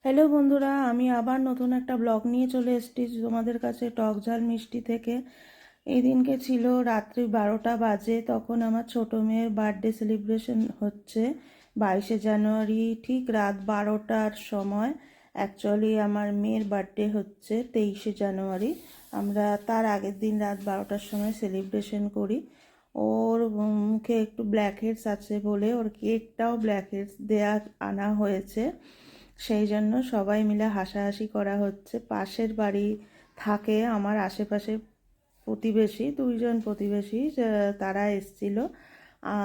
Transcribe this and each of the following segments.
Hello বন্ধুরা, আমি আবার নতুন একটা ব্লগ নিয়ে চলে এসেছি তোমাদের কাছে টক ঝাল মিষ্টি থেকে। এই দিনকে ছিল রাত্রি 12টা বাজে, তখন আমার ছোটো মেয়ের বার্থডে সেলিব্রেশন হচ্ছে 22শে জানুয়ারি, ঠিক রাত 12টার সময়। অ্যাকচুয়ালি আমার মেয়ের বার্থডে হচ্ছে 23শে জানুয়ারি। আমরা তার আগের দিন রাত 12টার সময় সেলিব্রেশন করি। ওর মুখে একটু ব্ল্যাক হেডস আছে বলে ওর কেকটাও ব্ল্যাক হেডস দেয়া আনা হয়েছে। সেই জন্য সবাই মিলে হাসাহাসি করা হচ্ছে। পাশের বাড়ি থাকে আমার আশেপাশে প্রতিবেশী, দুইজন প্রতিবেশী, তারা এসছিল।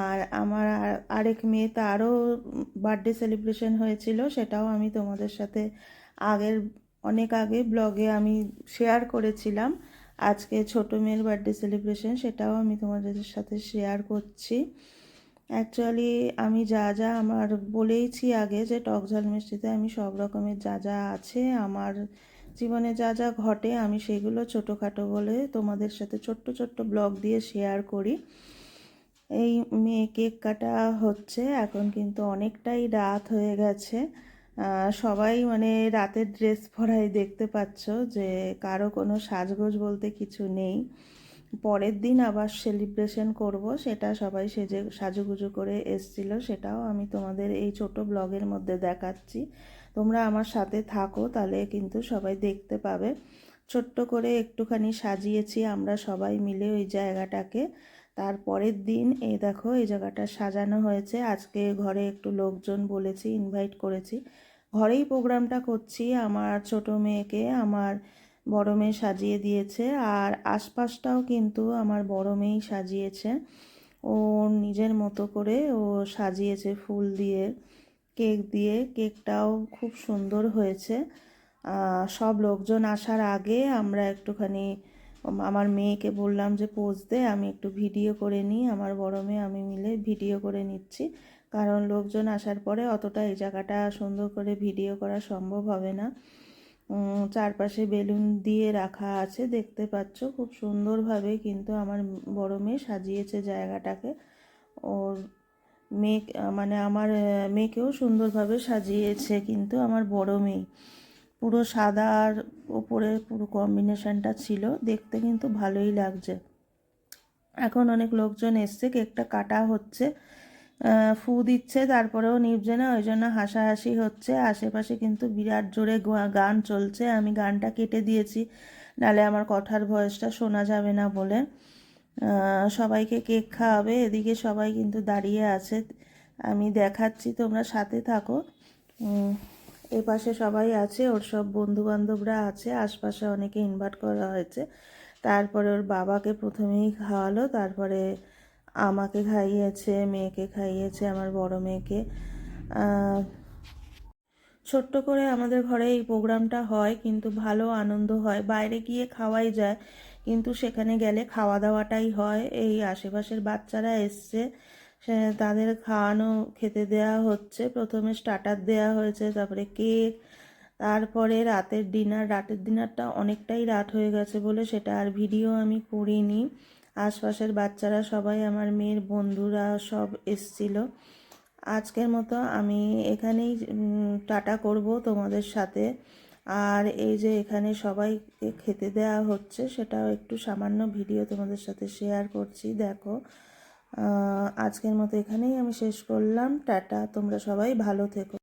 আর আমার আরেক মেয়ে, তারও বার্থডে সেলিব্রেশন হয়েছিল, সেটাও আমি তোমাদের সাথে অনেক আগে ব্লগে আমি শেয়ার করেছিলাম। আজকে ছোটো মেয়ের বার্থডে সেলিব্রেশন, সেটাও আমি তোমাদের সাথে শেয়ার করছি। অ্যাকচুয়ালি আমি যা যা আমার বলেইছি আগে যে টক ঝাল মিষ্টিতে আমি সব রকমের যা যা আছে আমার জীবনে যা যা ঘটে আমি সেগুলো ছোটোখাটো বলে তোমাদের সাথে ছোট্ট ছোট্ট ব্লগ দিয়ে শেয়ার করি। এই মেয়ে কেক কাটা হচ্ছে, এখন কিন্তু অনেকটাই রাত হয়ে গেছে। সবাই মানে রাতের ড্রেস পরাই দেখতে পাচ্ছ, যে কারো কোনো সাজগোজ বলতে কিছু নেই। পরের দিন আবার সেলিব্রেশন করব, সেটা সবাই সাজুগুজু করে এসছিল, সেটাও আমি তোমাদের এই ছোট ব্লগের মধ্যে দেখাচ্ছি। তোমরা আমার সাথে থাকো, তাহলে কিন্তু সবাই দেখতে পাবে। ছোট্ট করে একটুখানি সাজিয়েছি আমরা সবাই মিলে ওই জায়গাটাকে। তারপরের দিন এই দেখো এই জায়গাটা সাজানো হয়েছে। আজকে ঘরে একটু লোকজন বলেছি, ইনভাইট করেছি। ঘরেই প্রোগ্রামটা করছি। আমার ছোট মেয়েকে আমার বড় মেয়ে সাজিয়ে দিয়েছে, আর আশপাশটাও কিন্তু আমার বড় মেয়েই সাজিয়েছে। ও নিজের মতো করে ও সাজিয়েছে ফুল দিয়ে, কেক দিয়ে। কেকটাও খুব সুন্দর হয়েছে। সব লোকজন আসার আগে আমরা একটুখানি আমার মেয়েকে বললাম যে পোজ দে, আমি একটু ভিডিও করে নিই। আমার বড় মেয়ে আমি মিলে ভিডিও করে নিচ্ছি, কারণ লোকজন আসার পরে অতটা এই জায়গাটা সুন্দর করে ভিডিও করা সম্ভব হবে না। চারপাশে বেলুন দিয়ে রাখা আছে, দেখতে পাচ্ছ খুব সুন্দরভাবে কিন্তু আমার বড় মেয়ে সাজিয়েছে জায়গাটাকে। ওর মেয়ে মানে আমার মেয়েকেও সুন্দরভাবে সাজিয়েছে, কিন্তু আমার বড় মেয়ে পুরো সাদা আর ওপরে পুরো কম্বিনেশনটা ছিল, দেখতে কিন্তু ভালোই লাগছে। এখন অনেক লোকজন এসছে, কেকটা কাটা হচ্ছে, ফু দিচ্ছে, তারপরেও নিভছে না, ওই জন্য হাসাহাসি হচ্ছে। আশেপাশে কিন্তু বিরাট জোরে গান চলছে, আমি গানটা কেটে দিয়েছি, নালে আমার কথার ভয়েসটা শোনা যাবে না বলে। সবাইকে কেক খাওয়াবে, এদিকে সবাই কিন্তু দাঁড়িয়ে আছে, আমি দেখাচ্ছি, তোমরা সাথে থাকো। এ পাশে সবাই আছে, ওর সব বন্ধুবান্ধবরা আছে, আশপাশে অনেকে ইনভাইট করা হয়েছে। তারপরে ওর বাবাকে প্রথমেই খাওয়ালো, তারপরে আমাকে খাইয়েছে, মেয়েকে খাইয়েছে, আমার বড় মেয়েকে। ছোট্ট করে আমাদের ঘরে এই প্রোগ্রামটা হয়, কিন্তু ভালো আনন্দ হয়। বাইরে গিয়ে খাওয়াই যায়, কিন্তু সেখানে গেলে খাওয়া দাওয়াটাই হয়। এই আশেপাশের বাচ্চারা এসছে, তাদের খাওয়ানো খেতে দেওয়া হচ্ছে। প্রথমে স্টার্টার দেওয়া হয়েছে, তারপরে কেক, তারপরে রাতের ডিনারটা অনেকটাই রাত হয়ে গেছে বলে সেটা আর ভিডিও আমি করিনি। আশপাশের বাচ্চারা সবাই, আমার মেয়ের বন্ধুরা সব এসছিল। আজকের মতো আমি এখানেই টাটা করব তোমাদের সাথে। আর এই যে এখানে সবাইকে খেতে দেওয়া হচ্ছে, সেটাও একটু সামান্য ভিডিও তোমাদের সাথে শেয়ার করছি, দেখো। আজকের মতো এখানেই আমি শেষ করলাম, টাটা, তোমরা সবাই ভালো থেকো।